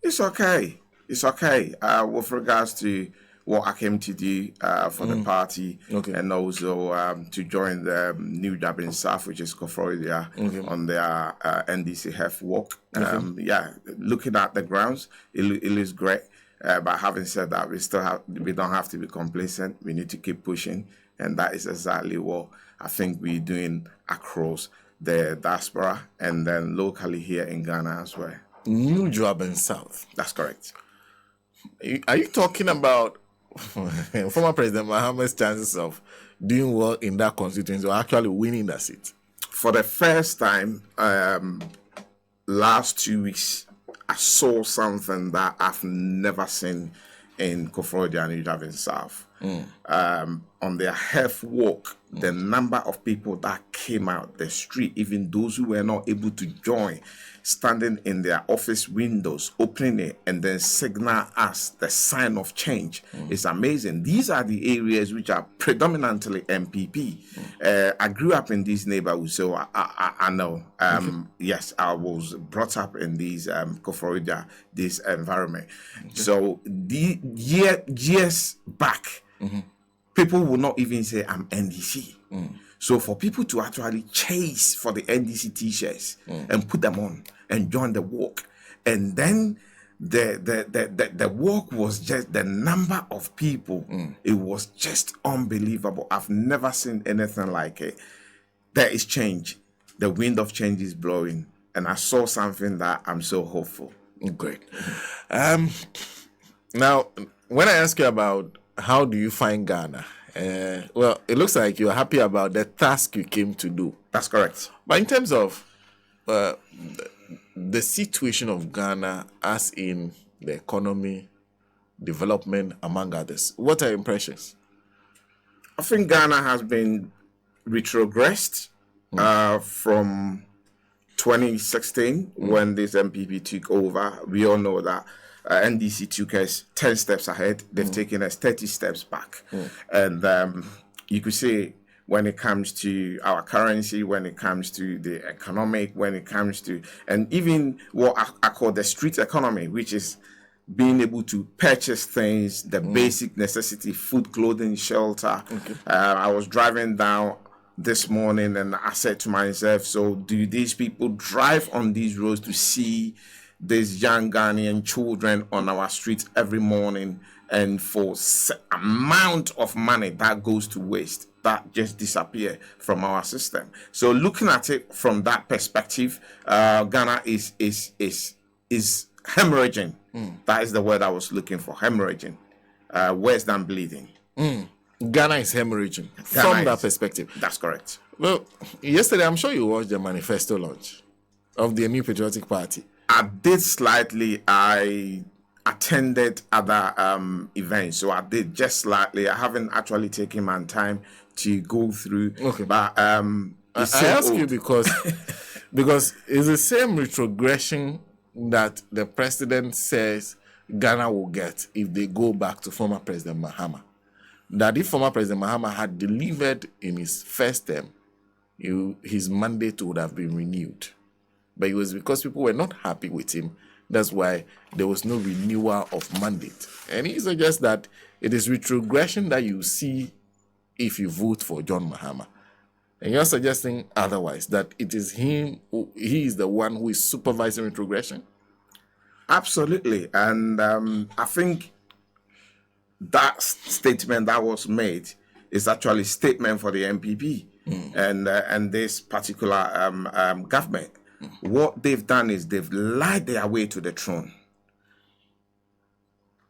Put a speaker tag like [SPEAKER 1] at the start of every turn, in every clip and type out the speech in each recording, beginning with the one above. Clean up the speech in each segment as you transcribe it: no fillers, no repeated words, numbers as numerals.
[SPEAKER 1] It's okay. It's okay. With regards to what I came to do for the party,
[SPEAKER 2] Okay.
[SPEAKER 1] and also to join the new job in South, which is Koforia, on their NDC Health walk. Yeah, looking at the grounds, it looks great. But having said that, we don't have to be complacent. We need to keep pushing, and that is exactly what I think we're doing across the diaspora and then locally here in Ghana as well.
[SPEAKER 2] New job in South.
[SPEAKER 1] That's correct.
[SPEAKER 2] Are you talking about former President Mahama's chances of doing well in that constituency or actually winning that seat?
[SPEAKER 1] For the first time, last 2 weeks, I saw something that I've never seen in Kofodia and Ujavin South. On their health walk, the number of people that came out the street, even those who were not able to join, standing in their office windows, opening it, and then signal us the sign of change. It's amazing. These are the areas which are predominantly MPP. I grew up in these neighborhoods, so I know. Yes, I was brought up in these Koforia, this environment. So the years back, people will not even say I'm NDC. So for people to actually chase for the NDC t-shirts and put them on and join the walk, and then the walk was just the number of people. It was just unbelievable. I've never seen anything like it. There is change. The wind of change is blowing, and I saw something that I'm so hopeful.
[SPEAKER 2] Great. Now, when I ask you about how do you find Ghana, well, it looks like you're happy about the task you came to do.
[SPEAKER 1] That's correct.
[SPEAKER 2] But in terms of the situation of Ghana, as in the economy, development, among others, what are your impressions?
[SPEAKER 1] I think Ghana has been retrogressed from 2016 when this MPP took over. We all know that NDC took us 10 steps ahead. They've taken us 30 steps back. And you could say when it comes to our currency, when it comes to the economic, when it comes to, and even what I call the street economy, which is being able to purchase things, the basic necessity, food, clothing, shelter. I was driving down this morning and I said to myself, so do these people drive on these roads to see these young Ghanaian children on our streets every morning, and for amount of money that goes to waste, that just disappear from our system? So looking at it from that perspective, Ghana is hemorrhaging. That is the word I was looking for, hemorrhaging. Worse than bleeding.
[SPEAKER 2] Ghana is hemorrhaging from that perspective.
[SPEAKER 1] That's correct.
[SPEAKER 2] Well, yesterday I'm sure you watched the manifesto launch of the New Patriotic Party.
[SPEAKER 1] I did slightly. I attended other events, so I did just slightly. I haven't actually taken my time to go through.
[SPEAKER 2] Okay.
[SPEAKER 1] But
[SPEAKER 2] I ask you because it's the same retrogression that the president says Ghana will get if they go back to former President Mahama. That if former President Mahama had delivered in his first term, his mandate would have been renewed. But it was because people were not happy with him. That's why there was no renewal of mandate. And he suggests that it is retrogression that you see if you vote for John Mahama. And you're suggesting otherwise, that it is he is the one who is supervising retrogression?
[SPEAKER 1] Absolutely. And I think that statement that was made is actually a statement for the MPP and this particular government. What they've done is they've lied their way to the throne.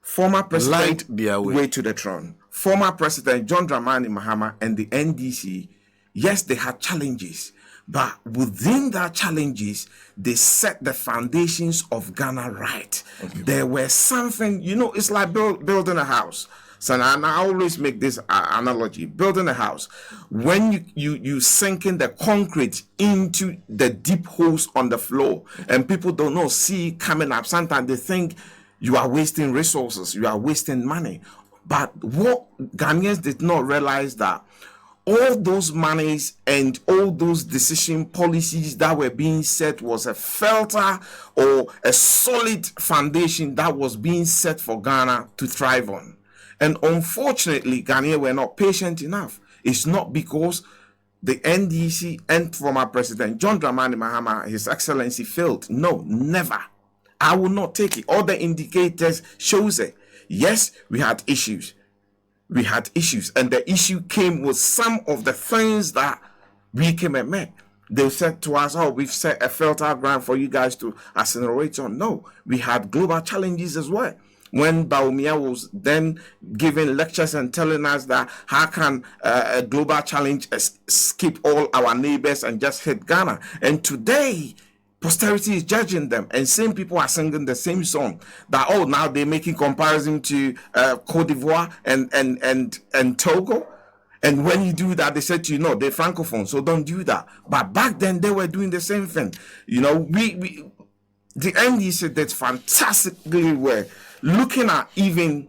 [SPEAKER 1] Former president
[SPEAKER 2] Lied their way
[SPEAKER 1] to the throne. Former President John Dramani Mahama and the NDC, yes, they had challenges, but within that challenges, they set the foundations of Ghana right. There were something, it's like building a house. So and I always make this analogy: building a house. When you sink in the concrete into the deep holes on the floor, and people don't know, see coming up. Sometimes they think you are wasting resources, you are wasting money. But what Ghanaians did not realize that all those monies and all those decision policies that were being set was a filter or a solid foundation that was being set for Ghana to thrive on. And unfortunately, Ghanaians were not patient enough. It's not because the NDC and former President John Dramani Mahama, His Excellency, failed. No, never. I will not take it. All the indicators shows it. Yes, we had issues. And the issue came with some of the things that we came and met. They said to us, oh, we've set a filter ground for you guys to accelerate on. No, we had global challenges as well. When Baumia was then giving lectures and telling us that how can a global challenge skip all our neighbors and just hit Ghana. And today, posterity is judging them, and same people are singing the same song. That now they're making comparison to Cote d'Ivoire and Togo. And when you do that, they said to you, no, they're francophone, so don't do that. But back then they were doing the same thing. The NDC did fantastically well, looking at even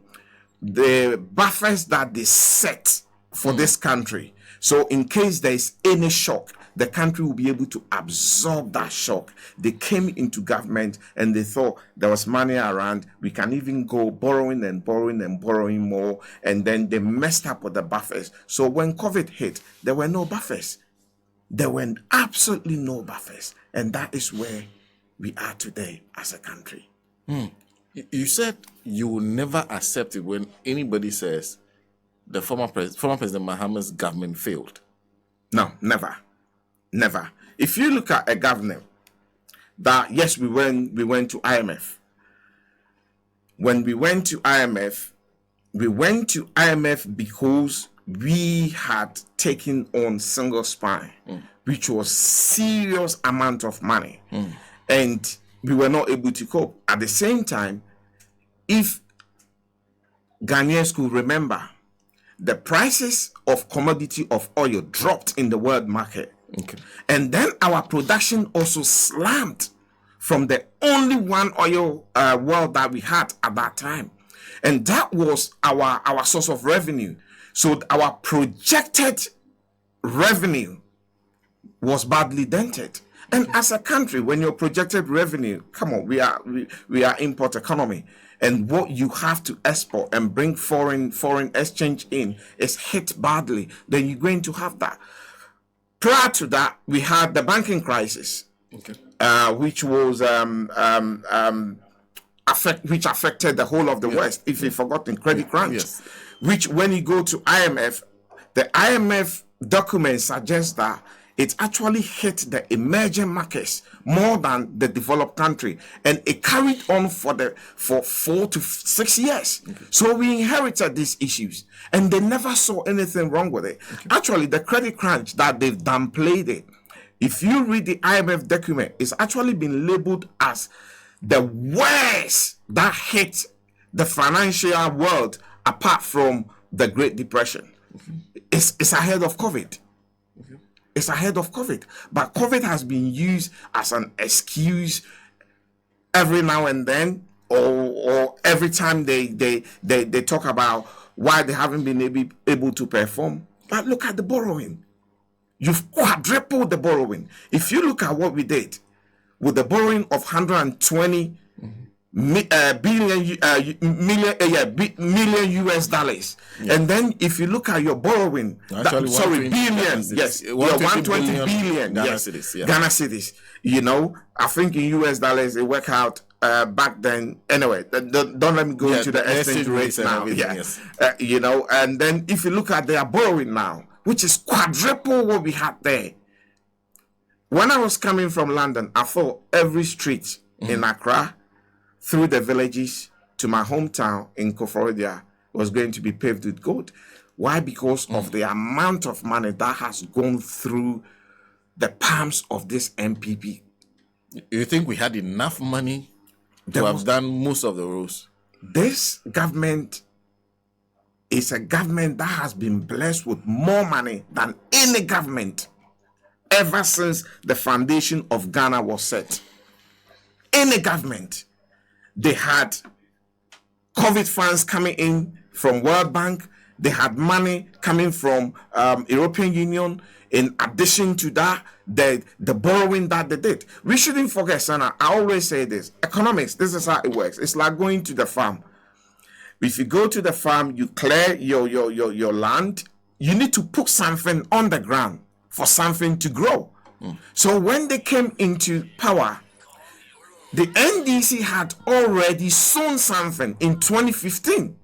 [SPEAKER 1] the buffers that they set for this country. So in case there is any shock, the country will be able to absorb that shock. They came into government and they thought there was money around. We can even go borrowing and borrowing and borrowing more. And then they messed up with the buffers. So when COVID hit, there were no buffers. There were absolutely no buffers. And that is where we are today as a country.
[SPEAKER 2] You said you will never accept it when anybody says the former President Mahama's government failed.
[SPEAKER 1] No, never. Never. If you look at a government that, yes, we went to IMF. When we went to IMF because we had taken on single spine, which was serious amount of money, and we were not able to cope. At the same time, if Ghanaians could remember, the prices of commodity of oil dropped in the world market.
[SPEAKER 2] Okay.
[SPEAKER 1] And then our production also slammed from the only one oil well that we had at that time. And that was our source of revenue. So our projected revenue was badly dented. And as a country, when your projected revenue, come on, we are import economy. And what you have to export and bring foreign exchange in is hit badly. Then you're going to have that. Prior to that, we had the banking crisis, which was which affected the whole of the West. If you've forgotten, credit crunch, which when you go to IMF, the IMF document suggests that it actually hit the emerging markets more than the developed country, and it carried on for 4 to 6 years. So we inherited these issues, and they never saw anything wrong with it. Actually, the credit crunch that they've downplayed it. If you read the IMF document, it's actually been labeled as the worst that hit the financial world apart from the Great Depression. It's ahead of COVID. It's ahead of COVID. But COVID has been used as an excuse every now and then, or every time they talk about why they haven't been able to perform. But look at the borrowing. You've quadrupled the borrowing. If you look at what we did with the borrowing of 120 million US dollars, and then if you look at your borrowing, billion, yes, 120 billion Ghana cedis, Ghana cedis. I think in US dollars it worked out back then. Anyway, don't let me go into the exchange rates now. And then if you look at their borrowing now, which is quadruple what we had there. When I was coming from London, I thought every street in Accra, through the villages to my hometown in Koforidua, was going to be paved with gold. Why? Because of the amount of money that has gone through the palms of this MPP.
[SPEAKER 2] You think we had enough money to have done most of the roads?
[SPEAKER 1] This government is a government that has been blessed with more money than any government ever since the foundation of Ghana was set. Any government. They had COVID funds coming in from World Bank. They had money coming from European Union. In addition to that, the borrowing that they did. We shouldn't forget, Sana, I always say this. Economics, this is how it works. It's like going to the farm. If you go to the farm, you clear your land, you need to put something on the ground for something to grow. So when they came into power, the NDC had already sown something in 2015.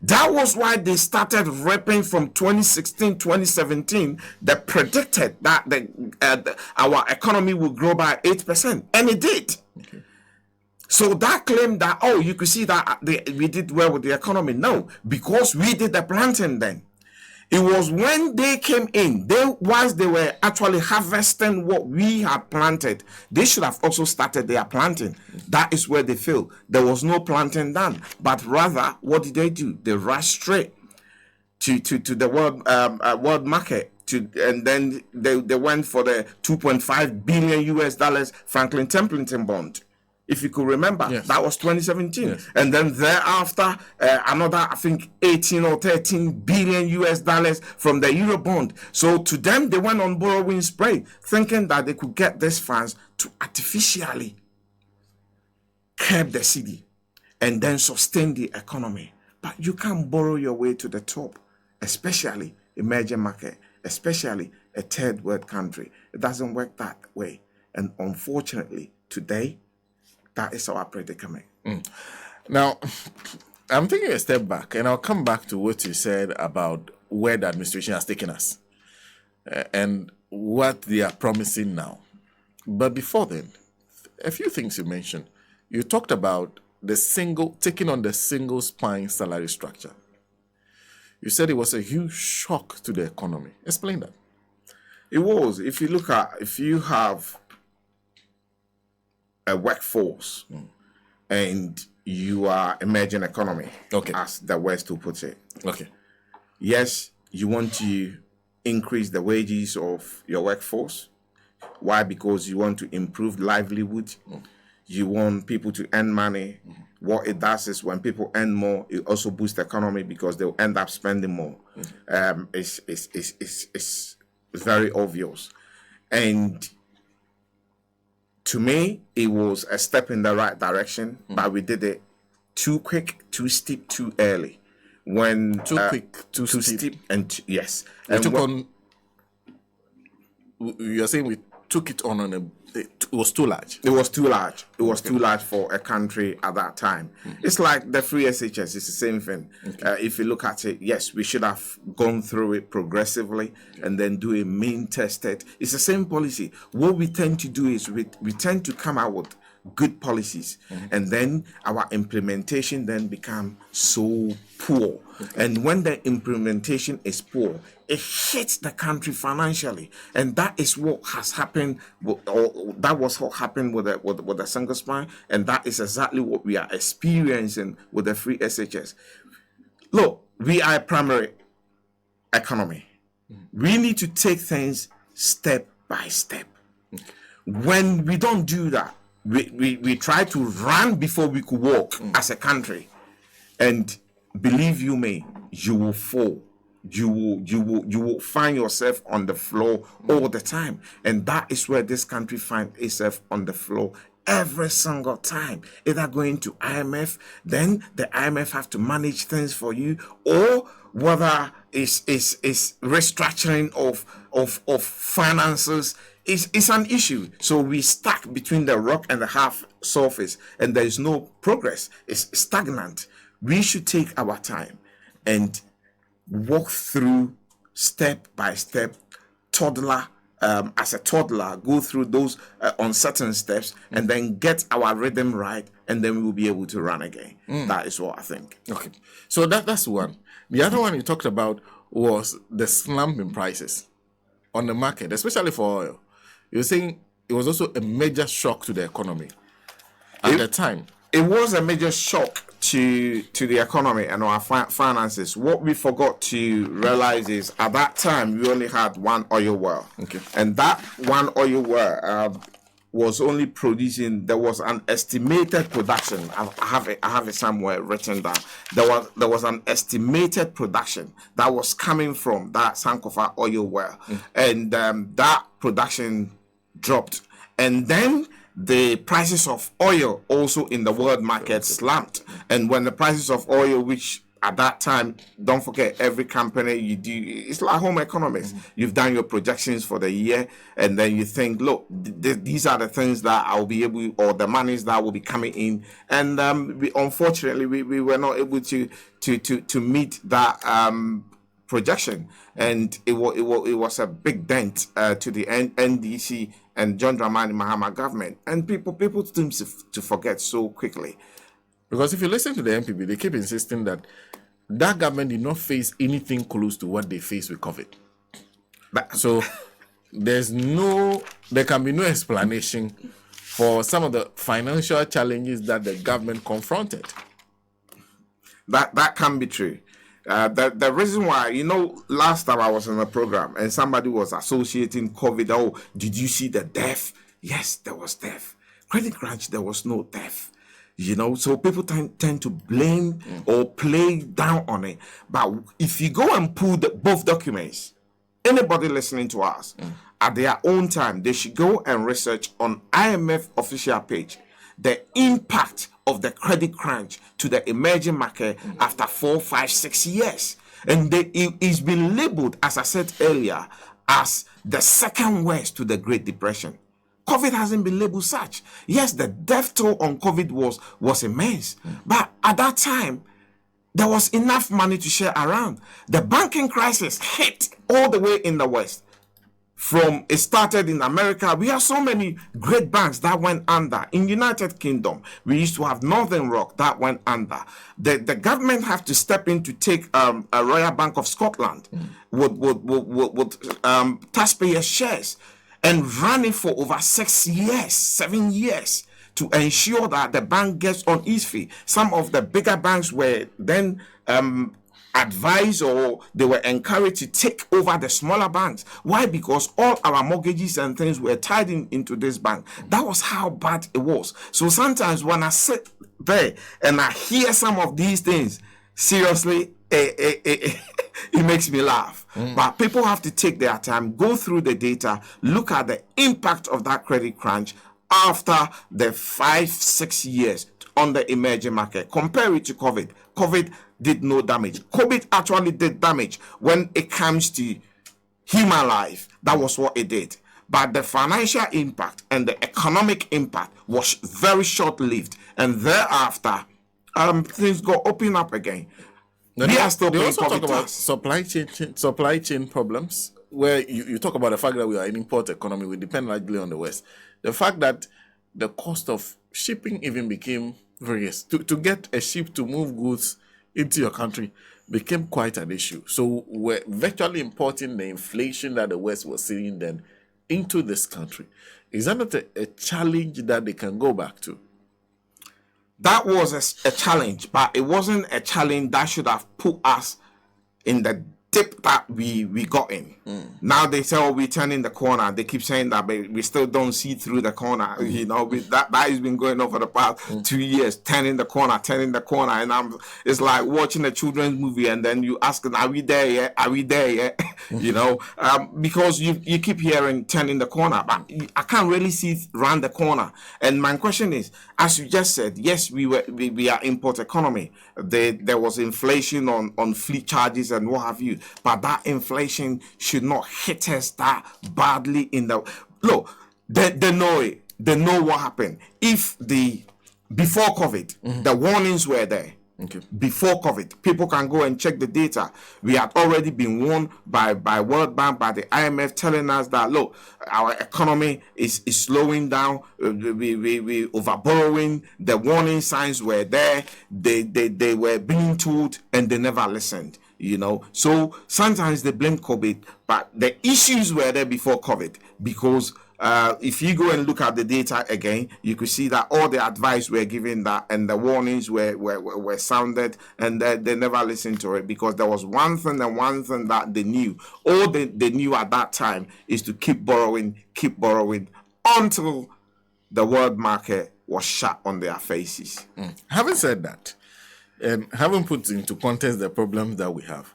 [SPEAKER 1] That was why they started reaping from 2016, 2017. They predicted that our economy will grow by 8%, and it did. Okay. So that claim that, oh, you could see that we did well with the economy. No, because we did the planting then. It was when they came in, once they were actually harvesting what we had planted, they should have also started their planting. That is where they failed. There was no planting done, but rather, what did they do? They rushed straight to the world market, and then they went for the 2.5 billion US dollars Franklin Templeton bond. If you could remember, yes. That was 2017. Yes. And then thereafter, another, I think, 18 or 13 billion US dollars from the Eurobond. So to them, they went on borrowing spree, thinking that they could get these funds to artificially curb the city and then sustain the economy. But you can't borrow your way to the top, especially emerging market, especially a third world country. It doesn't work that way. And unfortunately, today, that is our predicament.
[SPEAKER 2] Now, I'm taking a step back, and I'll come back to what you said about where the administration has taken us and what they are promising now. But before then, a few things you mentioned. You talked about taking on the single spine salary structure. You said it was a huge shock to the economy. Explain that.
[SPEAKER 1] It was. If you have a workforce and you are emerging economy, okay, as the West will put it.
[SPEAKER 2] Okay.
[SPEAKER 1] Yes, you want to increase the wages of your workforce. Why? Because you want to improve livelihood. You want people to earn money. What it does is when people earn more, it also boosts the economy because they'll end up spending more. It's very obvious. And to me, it was a step in the right direction, but we did it too quick, too steep, too early.
[SPEAKER 2] Too quick, too steep,
[SPEAKER 1] and yes.
[SPEAKER 2] You're saying we took it on it was too large.
[SPEAKER 1] It was too large. It was too large for a country at that time. It's like the free SHS. It's the same thing. If you look at it, yes, we should have gone through it progressively and then do a mean tested. It's the same policy. What we tend to do is we tend to come out with good policies, and then our implementation then become so poor. And when the implementation is poor, it hits the country financially, and that is what has happened. That was what happened with the single spine, and that is exactly what we are experiencing with the free SHS. Look, we are a primary economy. We need to take things step by step. When we don't do that, we try to run before we could walk as a country, and believe you me, you will fall. You will find yourself on the floor all the time, and that is where this country finds itself on the floor every single time. Either going to IMF, then the IMF have to manage things for you, or whether it's restructuring of finances. It's an issue. So we stuck between the rock and the half surface, and there is no progress. It's stagnant. We should take our time and walk through step by step, as a toddler, go through those uncertain steps, and then get our rhythm right, and then we will be able to run again. That is what I think.
[SPEAKER 2] Okay, so that's one. The other one you talked about was the slump in prices on the market, especially for oil. You're saying it was also a major shock to the economy at the time.
[SPEAKER 1] It was a major shock to the economy and our finances. What we forgot to realize is at that time we only had one oil well, and that one oil well was only producing, there was an estimated production. I have it somewhere written down. There was an estimated production that was coming from that Sankofa oil well, and that production dropped, and then the prices of oil also in the world market slumped. And when the prices of oil, which at that time, don't forget, every company you do, it's like home economics. You've done your projections for the year, and then you think, look, these are the things that I'll be able, or the monies that will be coming in. And unfortunately, we were not able to meet that projection, and it was a big dent to the NDC and John Dramani Mahama government. And people seem to forget so quickly.
[SPEAKER 2] Because if you listen to the MPB, they keep insisting that that government did not face anything close to what they faced with COVID. So there can be no explanation for some of the financial challenges that the government confronted.
[SPEAKER 1] That can be true. The reason why, last time I was on a program and somebody was associating COVID, oh, did you see the death? Yes, there was death. Credit crunch, there was no death. So people tend to blame or play down on it. But if you go and pull both documents, anybody listening to us, at their own time, they should go and research on IMF official page the impact of the credit crunch to the emerging market after 4, 5, 6 years. And it's been labeled, as I said earlier, as the second worst to the Great Depression. COVID hasn't been labeled such. Yes, the death toll on COVID was immense. But at that time, there was enough money to share around. The banking crisis hit all the way in the West. From it started in America, we have so many great banks that went under. In United Kingdom, we used to have Northern Rock that went under. The government have to step in to take a Royal Bank of Scotland with taxpayer shares, and run it for over 6 years, 7 years, to ensure that the bank gets on its feet. Some of the bigger banks were then advised, or they were encouraged to take over the smaller banks. Why? Because all our mortgages and things were tied into this bank. That was how bad it was. So sometimes when I sit there and I hear some of these things, seriously, it makes me laugh. But people have to take their time, go through the data, look at the impact of that credit crunch after the 5, 6 years on the emerging market. Compare it to COVID. COVID did no damage. COVID actually did damage when it comes to human life. That was what it did. But the financial impact and the economic impact was very short-lived. And thereafter, things go open up again.
[SPEAKER 2] They also talk about supply chain problems, where you talk about the fact that we are an import economy, we depend largely on the West. The fact that the cost of shipping even became various. To get a ship to move goods into your country became quite an issue. So we're virtually importing the inflation that the West was seeing then into this country. Is that not a challenge that they can go back to?
[SPEAKER 1] That was a challenge, but it wasn't a challenge that should have put us in the dip that we got in. Now they say, oh, we're turning the corner. They keep saying that, but we still don't see through the corner. That has been going on for the past 2 years, turning the corner. And it's like watching a children's movie, and then you ask them, are we there yet? Are we there yet? Because you keep hearing turning the corner, but I can't really see around the corner. And my question is, as you just said, yes, we are import economy. There was inflation on fleet charges and what have you. But that inflation should not hit us that badly look, they know what happened. If before COVID, the warnings were there. Okay. Before COVID, people can go and check the data. We had already been warned by World Bank, by the IMF, telling us that, look, our economy is slowing down. We overborrowing. The warning signs were there. They were being told, and they never listened. So sometimes they blame COVID, but the issues were there before COVID, because if you go and look at the data again, you could see that all the advice were given, that and the warnings were sounded, and they never listened to it, because there was one thing that they knew. All they knew at that time is to keep borrowing until the world market was shut on their faces.
[SPEAKER 2] Having said that, and having put into context the problems that we have,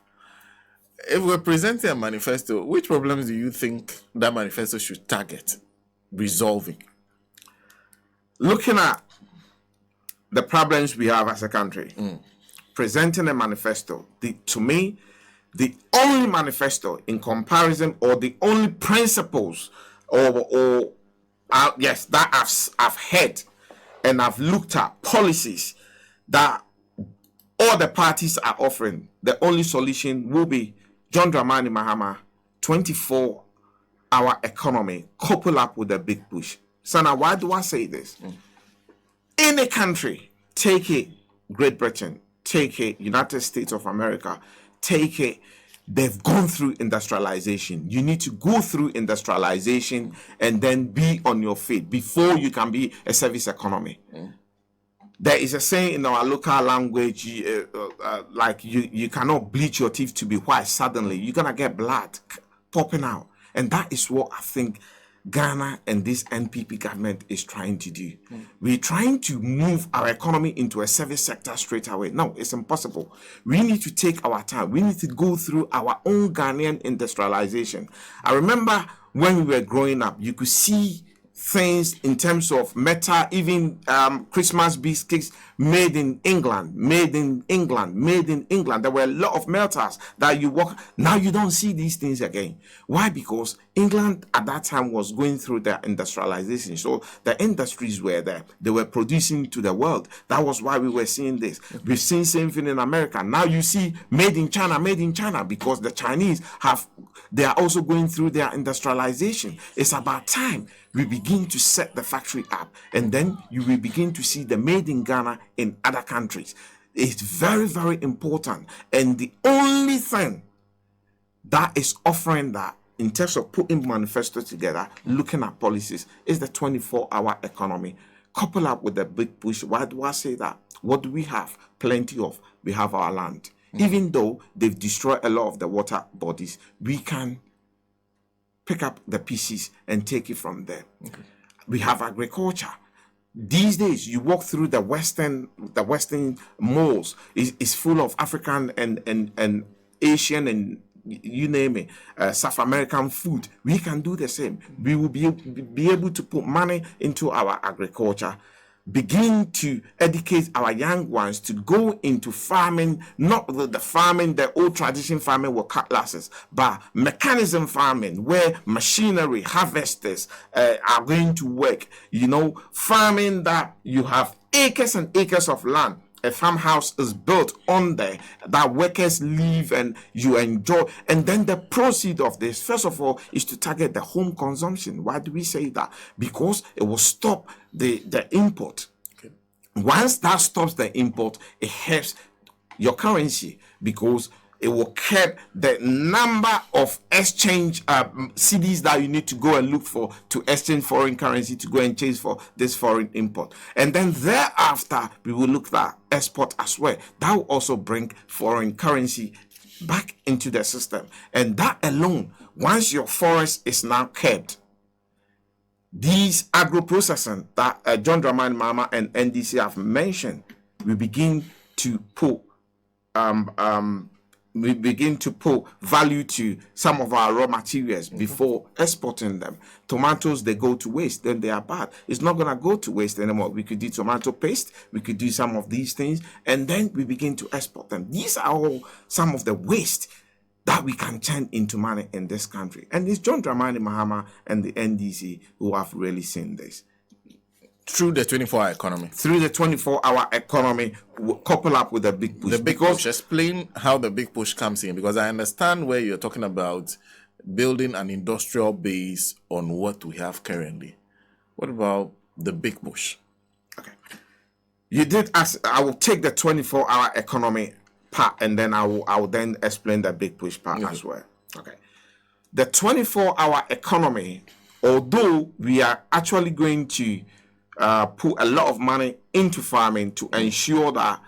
[SPEAKER 2] if we're presenting a manifesto, which problems do you think that manifesto should target resolving?
[SPEAKER 1] Looking at the problems we have as a country, presenting a manifesto, to me, the only manifesto in comparison, or the only principles, yes, that I've heard and I've looked at policies that all the parties are offering, the only solution will be John Dramani Mahama 24-hour economy coupled up with a big push. So now, why do I say this? Any country, take it Great Britain, take it United States of America, take it, they've gone through industrialization. You need to go through industrialization and then be on your feet before you can be a service economy. There is a saying in our local language, like you cannot bleach your teeth to be white suddenly. You're going to get blood popping out. And that is what I think Ghana and this NPP government is trying to do. We're trying to move our economy into a service sector straight away. No, it's impossible. We need to take our time. We need to go through our own Ghanaian industrialization. I remember when we were growing up, you could see things in terms of metal, even Christmas biscuits made in England, made in England, made in England. There were a lot of melters that you walk. Now you don't see these things again. Why? Because England at that time was going through their industrialization. So the industries were there. They were producing to the world. That was why we were seeing this. We've seen same thing in America. Now you see made in China, because the Chinese they are also going through their industrialization. It's about time we begin to set the factory up, and then you will begin to see the made in Ghana in other countries. It's very, very important. And the only thing that is offering that in terms of putting manifesto together, looking at policies, is the 24-hour economy, coupled up with the big push. Why do I say that? What do we have? Plenty of. We have our land. Even though they've destroyed a lot of the water bodies, we can pick up the pieces and take it from there. We have agriculture. These days, you walk through the Western malls, is full of African and Asian and you name it, South American food. We can do the same. We will be able to put money into our agriculture, begin to educate our young ones to go into farming, not the farming, the old tradition farming with cutlasses, but mechanism farming, where machinery, harvesters are going to work. Farming that you have acres and acres of land. A farmhouse is built on there that workers live and you enjoy. And then the proceed of this, first of all, is to target the home consumption. Why do we say that? Because it will stop the import. Okay. Once that stops the import, it helps your currency, because it will curb the number of exchange CDs that you need to go and look for to exchange foreign currency to go and change for this foreign import. And then thereafter, we will look at export as well. That will also bring foreign currency back into the system. And that alone, once your forest is now kept, these agro-processing that John Dramani Mahama and NDC have mentioned, we begin to put value to some of our raw materials before exporting them. Tomatoes, they go to waste, then they are bad. It's not going to go to waste anymore. We could do tomato paste, we could do some of these things, and then we begin to export them. These are all some of the waste that we can turn into money in this country. And it's John Dramani Mahama and the NDC who have really seen this.
[SPEAKER 2] Through the 24-hour economy.
[SPEAKER 1] Through the 24-hour economy, couple up with the big push.
[SPEAKER 2] The big push. Explain how the big push comes in, because I understand where you're talking about building an industrial base on what we have currently. What about the big push?
[SPEAKER 1] Okay. You did ask. I will take the 24-hour economy part, and then I will then explain the big push part as well. Okay. The 24-hour economy, although we are actually going to put a lot of money into farming to ensure that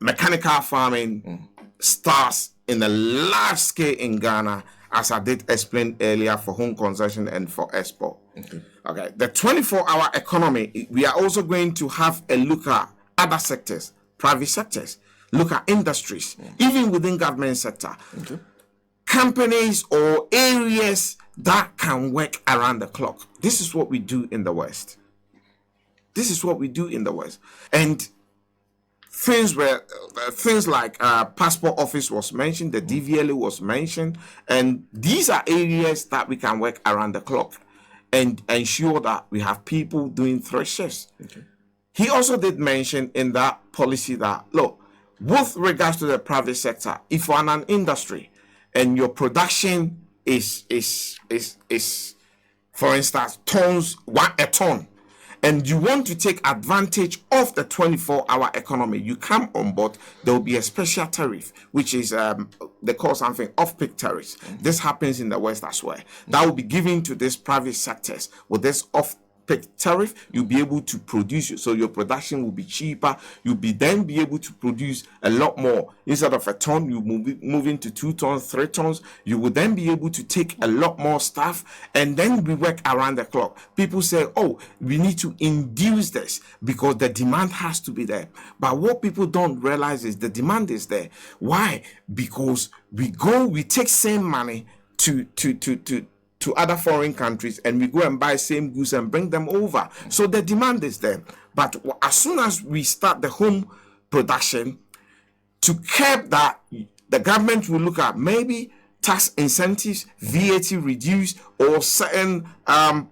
[SPEAKER 1] mechanical farming starts in a large scale in Ghana, as I did explain earlier, for home consumption and for export. Okay. The 24-hour economy, we are also going to have a look at other sectors, private sectors, look at industries, even within government sector, companies or areas that can work around the clock. This is what we do in the West. This is what we do in the West. And things like passport office was mentioned, the DVLA was mentioned, and these are areas that we can work around the clock and ensure that we have people doing 3 shifts. He also did mention in that policy that, look, with regards to the private sector, if you're in an industry and your production is for instance, a ton, and you want to take advantage of the 24-hour economy, you come on board, there will be a special tariff, which is, they call something off-peak tariffs. This happens in the West as well. That will be given to these private sectors. With this off-peak tariff, you'll be able to produce, so your production will be cheaper. You'll then be able to produce a lot more. Instead of a ton, you move into 2 tons, 3 tons. You will then be able to take a lot more stuff, and then we work around the clock. People say, oh, we need to induce this because the demand has to be there. But what people don't realize is the demand is there. Why? Because we take same money to other foreign countries, and we go and buy same goods and bring them over. So the demand is there. But as soon as we start the home production, to curb that, the government will look at maybe tax incentives, VAT reduced, or certain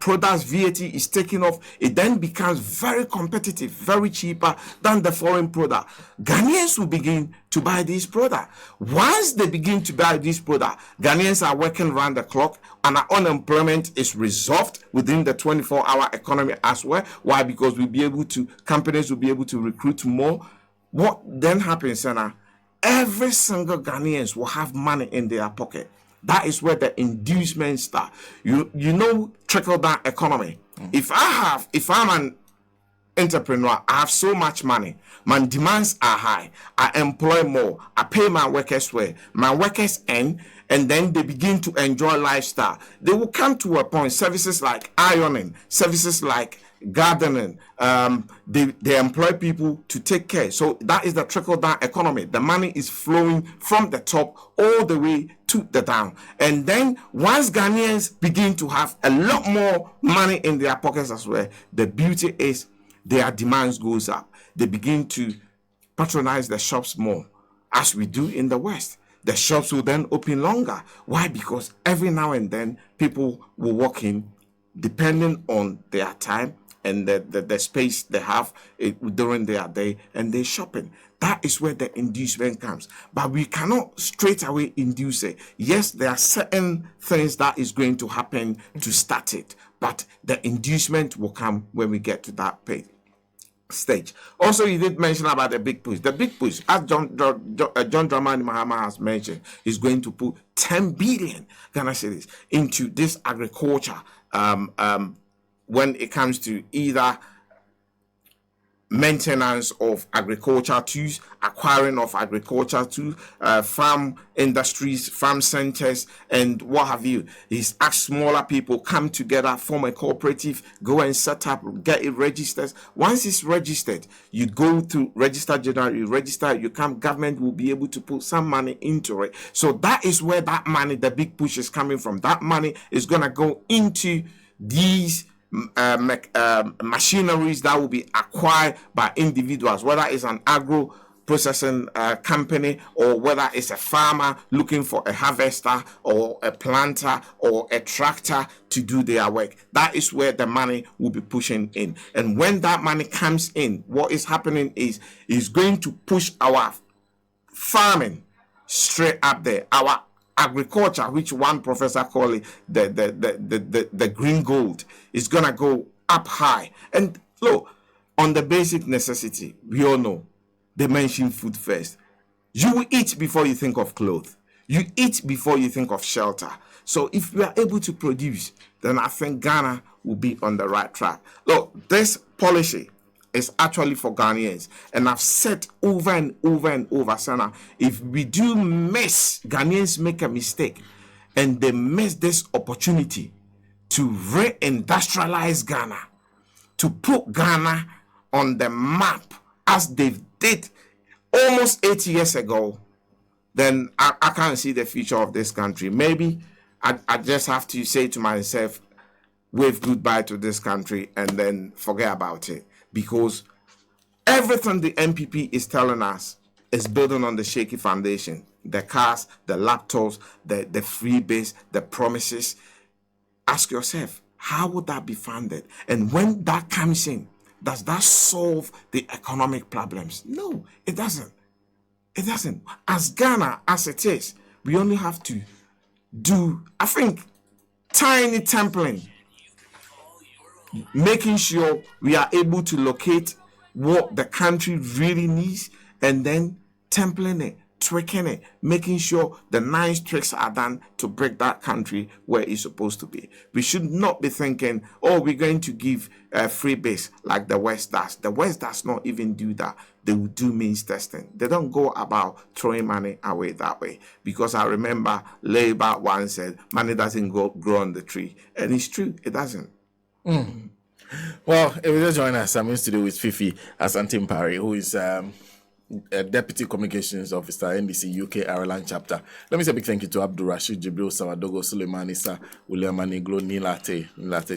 [SPEAKER 1] products VAT is taken off. It then becomes very competitive, very cheaper than the foreign product. Ghanaians will begin to buy these products. Once they begin to buy these products, Ghanaians are working around the clock, and our unemployment is resolved within the 24-hour economy as well. Why? Because companies will be able to recruit more. What then happens, Senna? Every single Ghanaians will have money in their pocket. That is where the inducement start. You know, trickle down economy. If I'm an entrepreneur, I have so much money, my demands are high, I employ more, I pay my workers well, my workers earn, and then they begin to enjoy lifestyle. They will come to a point, services like ironing, services like gardening, they employ people to take care. So that is the trickle down economy. The money is flowing from the top all the way to the down. And then once Ghanaians begin to have a lot more money in their pockets as well, the beauty is their demands goes up. They begin to patronize the shops more, as we do in the West. The shops will then open longer. Why? Because every now and then people will walk in, depending on their time and the space they have during their day, and they're shopping. That is where the inducement comes. But we cannot straight away induce it. Yes, there are certain things that is going to happen to start it, but the inducement will come when we get to that stage. Also, you did mention about the big push. The big push, as John Dramani Mahama has mentioned, is going to put 10 billion Ghana cedis into this agriculture when it comes to either maintenance of agriculture tools, acquiring of agriculture tools, farm industries, farm centers, and what have you. He's asked smaller people come together, form a cooperative, go and set up, get it registered. Once it's registered, you go to register general, you register, you come, government will be able to put some money into it. So that is where that money, the big push, is coming from. That money is going to go into these machineries that will be acquired by individuals, whether it's an agro processing company, or whether it's a farmer looking for a harvester or a planter or a tractor to do their work. That is where the money will be pushing in. And when that money comes in, what is happening is going to push our farming straight up there. Our agriculture, which one professor called it the green gold, is gonna go up high. And look, on the basic necessity, we all know they mention food first. You will eat before you think of clothes. You eat before you think of shelter. So if we are able to produce, then I think Ghana will be on the right track. Look, this policy is actually for Ghanaians, and I've said over and over and over, Sana, if we do miss, Ghanaians make a mistake, and they missed this opportunity to re-industrialize Ghana, to put Ghana on the map as they did almost 8 years ago, then I can't see the future of this country. Maybe I just have to say to myself, wave goodbye to this country and then forget about it. Because everything the MPP is telling us is building on the shaky foundation. The cars, the laptops, the freebies, the promises. Ask yourself, how would that be funded? And when that comes in, does that solve the economic problems? No, it doesn't. It doesn't. As Ghana, as it is, we only have to do, I think, tiny templing, making sure we are able to locate what the country really needs, and then templing it, tweaking it, making sure the nice tricks are done to break that country where it's supposed to be. We should not be thinking, oh, we're going to give freebies like the West does. The West does not even do that. They will do means testing. They don't go about throwing money away that way. Because I remember Labour once said, money doesn't grow on the tree. And it's true, it doesn't.
[SPEAKER 2] Well, if you just join us, I'm in studio with FIIFI ASANTE-MPAREY, who is a Deputy Communications Officer, NDC UK Ireland Chapter. Let me say a big thank you to Abdul Rashid, Jibril, Sawadogo, Suleiman Issa, William Aniglo, Nilate.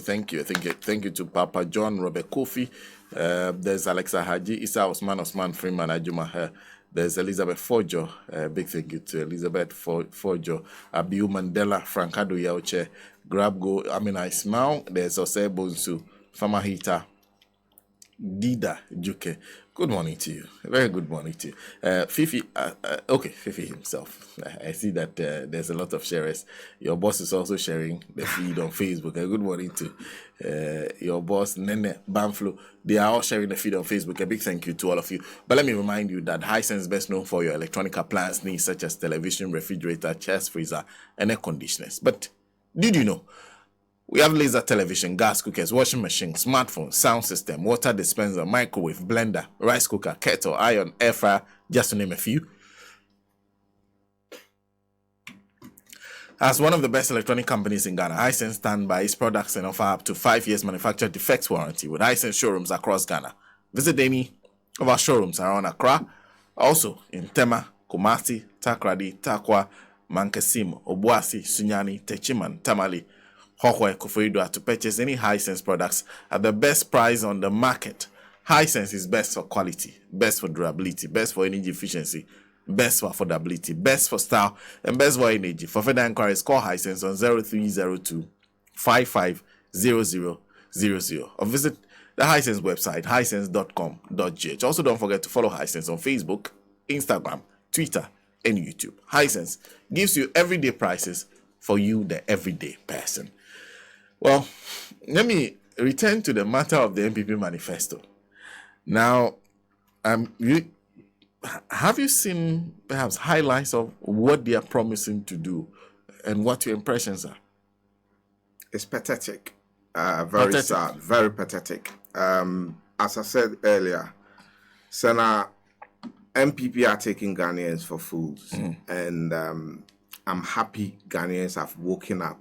[SPEAKER 2] Thank you. Thank you to Papa John, Robert Kofi. There's Alexa Haji, Issa Osman Freeman, Ajumaher. There's Elizabeth Fojo. Big thank you to Elizabeth Fojo. Abiu Mandela, Francado Yauche, Grabgo, Amina Ismail. There's Ose Bonsu, Famahita, Dida Juke. Good morning to you. Very good morning to you. FIIFI, FIIFI himself. I see that there's a lot of sharers. Your boss is also sharing the feed on Facebook. Good morning to your boss, Nene Banflo. They are all sharing the feed on Facebook. A big thank you to all of you. But let me remind you that Hisense is best known for your electronic appliance needs such as television, refrigerator, chest freezer, and air conditioners. But did you know? We have laser television, gas cookers, washing machine, smartphone, sound system, water dispenser, microwave, blender, rice cooker, kettle, iron, air fryer, just to name a few. As one of the best electronic companies in Ghana, Hisense stand by its products and offer up to 5 years manufacturer defects warranty with Hisense showrooms across Ghana. Visit any of our showrooms around Accra, also in Tema, Kumasi, Takrady, Takwa, Mankasim, Obuasi, Sunyani, Techiman, Tamale, Hohwe, Koforidua to purchase any Hisense products at the best price on the market. Hisense is best for quality, best for durability, best for energy efficiency, best for affordability, best for style, and best for energy. For further inquiries, call Hisense on 0302 550000 or visit the Hisense website, hisense.com.gh. Also, don't forget to follow Hisense on Facebook, Instagram, Twitter, and YouTube. Hisense gives you everyday prices for you, the everyday person. Well, let me return to the matter of the MPP manifesto. Now, have you seen perhaps highlights of what they are promising to do and what your impressions are?
[SPEAKER 1] It's pathetic. Very sad. Very pathetic. As I said earlier, Senna, MPP are taking Ghanaians for fools. And I'm happy Ghanaians have woken up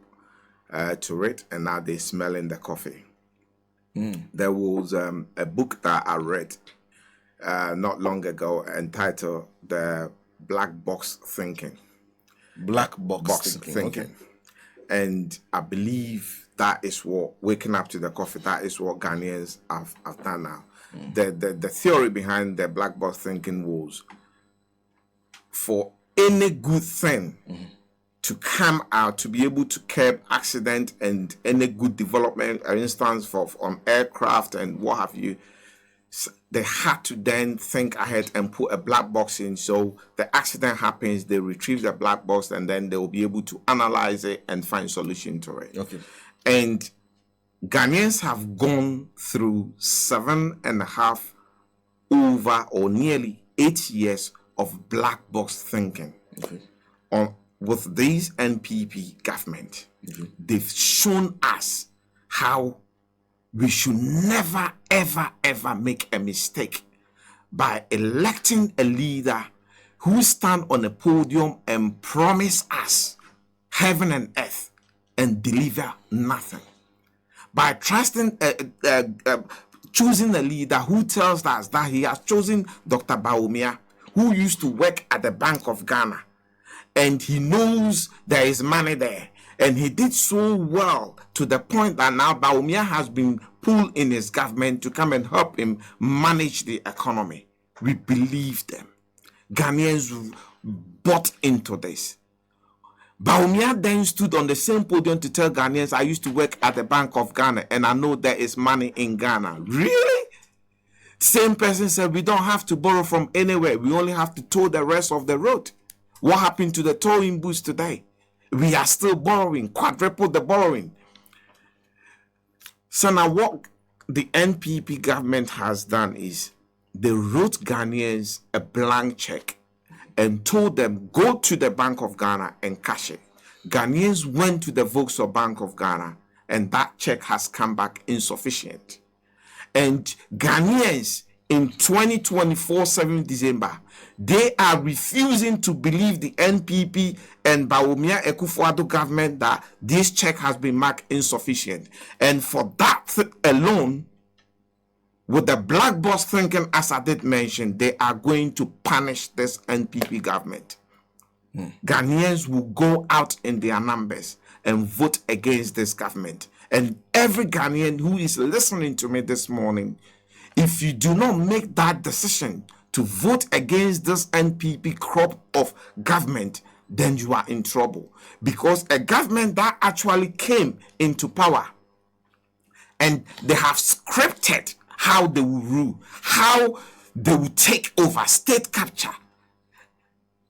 [SPEAKER 1] to it, and now they're smelling the coffee. There was a book that I read not long ago entitled The Black Box Thinking.
[SPEAKER 2] Black Box Thinking. Okay.
[SPEAKER 1] And I believe that is what, waking up to the coffee, that is what Ghanaians have done now. The theory behind the Black Box Thinking was for any good thing to come out, to be able to curb accident and any good development, for instance, on aircraft and what have you, they had to then think ahead and put a black box in. So the accident happens, they retrieve the black box, and then they will be able to analyze it and find solution to it.
[SPEAKER 2] Okay.
[SPEAKER 1] And Ghanaians have gone through 7.5 over or nearly 8 years of black box thinking.
[SPEAKER 2] Okay.
[SPEAKER 1] With this NPP government. They've shown us how we should never, ever, ever make a mistake by electing a leader who stand on a podium and promise us heaven and earth and deliver nothing. By trusting, choosing a leader who tells us that he has chosen Dr. Bawumia, who used to work at the Bank of Ghana, and he knows there is money there, and he did so well to the point that now Bawumia has been pulled in his government to come and help him manage the economy. We believe them. Ghanaians bought into this. Bawumia then stood on the same podium to tell Ghanaians, I used to work at the Bank of Ghana and I know there is money in Ghana. Really? Same person said, we don't have to borrow from anywhere. We only have to tow the rest of the road. What happened to the towing booths today? We are still borrowing, quadruple the borrowing. So now what the NPP government has done is they wrote Ghanaians a blank check and told them, go to the Bank of Ghana and cash it. Ghanaians went to the Vauxhall Bank of Ghana and that check has come back insufficient. And Ghanaians in 2024, 7 December, they are refusing to believe the NPP and Bawumia Akufo-Addo government that this check has been marked insufficient. And for that alone, with the black box thinking, as I did mention, they are going to punish this NPP government. Ghanaians will go out in their numbers and vote against this government. And every Ghanaian who is listening to me this morning, if you do not make that decision to vote against this NPP crop of government, then you are in trouble. Because a government that actually came into power and they have scripted how they will rule, how they will take over, state capture.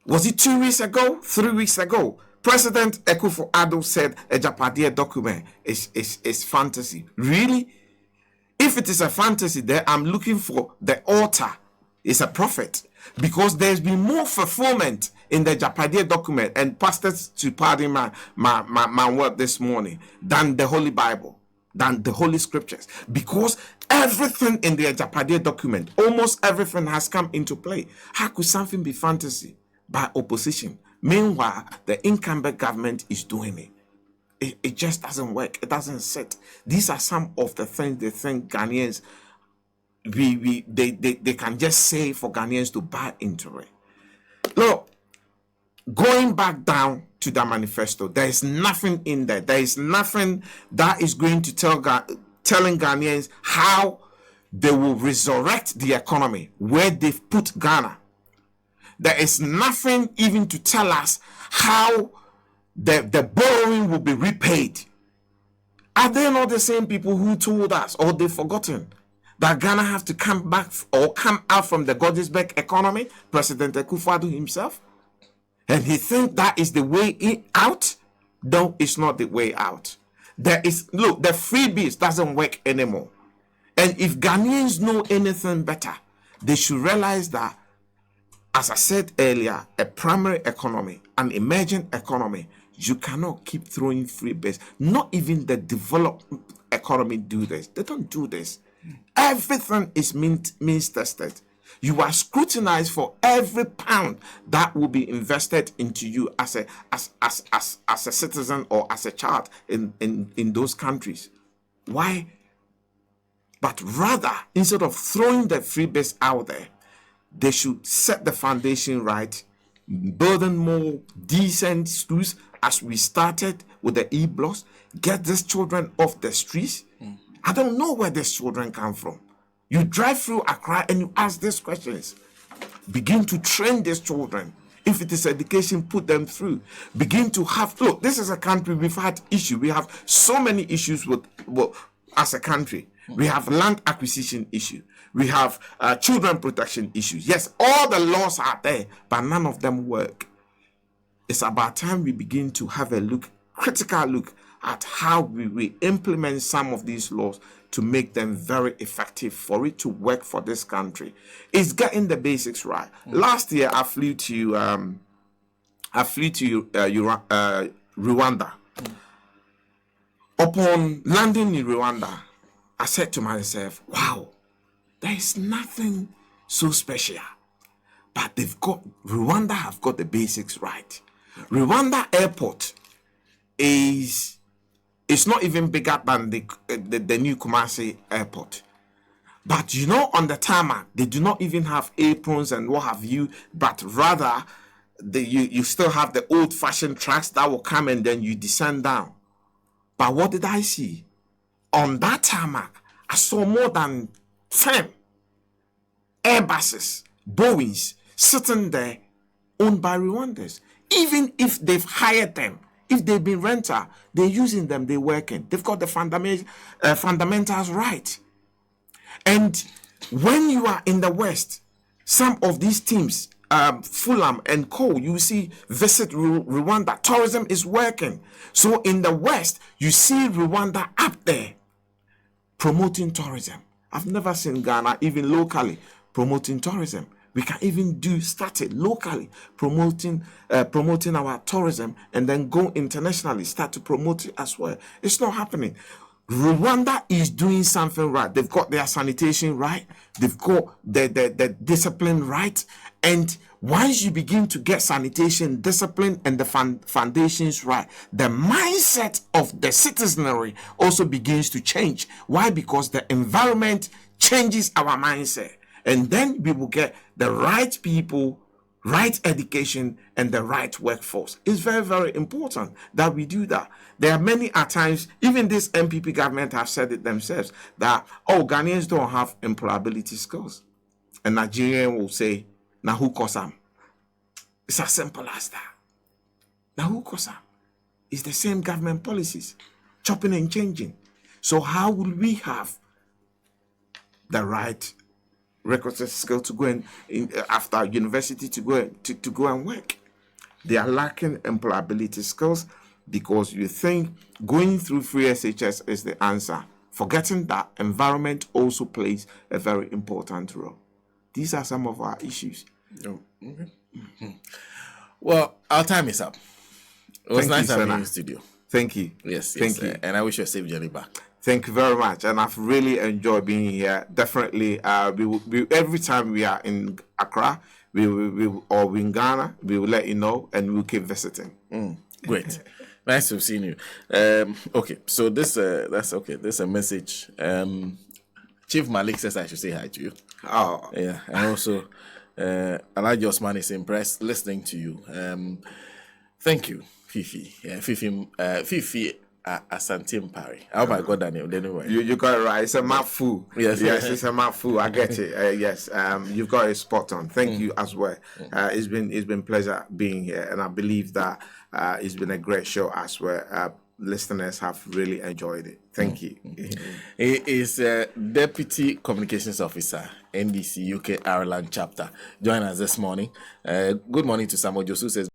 [SPEAKER 1] Was it 2 weeks ago, 3 weeks ago? President Akufo-Addo said a Japadia document is fantasy. Really? If it is a fantasy, then I'm looking for the author is a prophet, because there's been more fulfillment in the Japadia document, and pastors to pardon my word this morning, than the Holy Bible, than the Holy Scriptures, because everything in the Japadia document, almost everything has come into play. How could something be fantasy by opposition? Meanwhile, the incumbent government is doing it. It just doesn't work. It doesn't sit. These are some of the things they think Ghanaians, they can just say for Ghanaians to buy into it. Look, going back down to the manifesto, there is nothing in there. There is nothing that is going to telling Ghanaians how they will resurrect the economy where they've put Ghana. There is nothing even to tell us how the borrowing will be repaid. Are they not the same people who told us, or they've forgotten, that Ghana have to come back or come out from the Godesberg economy? President Akufo-Addo himself. And he thinks that is the way out? No, it's not the way out. There is, look, the freebies doesn't work anymore. And if Ghanaians know anything better, they should realize that, as I said earlier, a primary economy, an emerging economy, you cannot keep throwing freebies. Not even the developed economy do this. They don't do this. Everything is means tested. You are scrutinized for every pound that will be invested into you as a citizen or as a child in those countries. Why? But rather, instead of throwing the freebies out there, they should set the foundation right, building more decent schools as we started with the e-blocks, get these children off the streets. I don't know where these children come from. You drive through Accra and you ask these questions. Begin to train these children. If it is education, put them through. Begin to have, look, this is a country we've had issues. We have so many issues with as a country. We have land acquisition issue. We have children protection issues. Yes, all the laws are there, but none of them work. It's about time we begin to have a critical look at how we implement some of these laws to make them very effective for it to work for this country. It's getting the basics right. Last year, I flew to Rwanda. Upon landing in Rwanda, I said to myself, wow, there is nothing so special. But Rwanda have got the basics right. Rwanda airport is it's not even bigger than the new Kumasi airport. But you know, on the tarmac, they do not even have aprons and what have you, but rather you still have the old-fashioned tracks that will come and then you descend down. But what did I see? On that tarmac, I saw more than 10 Airbuses, Boeings sitting there owned by Rwandans. Even if they've hired them, if they've been renter, they're using them, they're working. They've got the fundamentals right. And when you are in the West, some of these teams, Fulham and Co., you see visit Rwanda. Tourism is working. So in the West, you see Rwanda up there promoting tourism. I've never seen Ghana, even locally, promoting tourism. We can even start it locally, promoting our tourism, and then go internationally, start to promote it as well. It's not happening. Rwanda is doing something right. They've got their sanitation right. They've got the discipline right. And once you begin to get sanitation, discipline, and the foundations right, the mindset of the citizenry also begins to change. Why? Because the environment changes our mindset. And then we will get the right people, right education, and the right workforce. It's very, very important that we do that. There are many at times, even this MPP government have said it themselves, that, Ghanaians don't have employability skills. And Nigerian will say, now who cause them? It's as simple as that. Now who cause them? It's the same government policies, chopping and changing. So how will we have the right requisite skill to go in after university to go and work? They are lacking employability skills because you think going through free SHS is the answer, forgetting that environment also plays a very important role. These are some of our issues.
[SPEAKER 2] Oh, okay. Mm-hmm. Well, our time is up. It was nice having you in the studio.
[SPEAKER 1] Thank you.
[SPEAKER 2] Yes,
[SPEAKER 1] thank you.
[SPEAKER 2] And I wish you a safe journey back.
[SPEAKER 1] Thank you very much, and I've really enjoyed being here. Definitely, we every time we are in Accra, or in Ghana, we will let you know, and we'll keep visiting.
[SPEAKER 2] Great, nice to have seen you. Okay, so that's okay. There's a message. Chief Malik says I should say hi to you.
[SPEAKER 1] Oh,
[SPEAKER 2] yeah, and also, Alhaji Osman is impressed listening to you. Thank you, FIIFI. Yeah, FIIFI. ASANTE-MPAREY. I hope I got that name. Anyway,
[SPEAKER 1] you got it right. It's a mouthful.
[SPEAKER 2] Yes,
[SPEAKER 1] it's a mouthful. I get it. Yes, you've got it spot on. Thank you as well. It's been pleasure being here, and I believe that it's been a great show as well. Listeners have really enjoyed it. Thank you.
[SPEAKER 2] He is Deputy Communications Officer, NDC UK Ireland chapter. Join us this morning. Good morning to Samuel Josu says.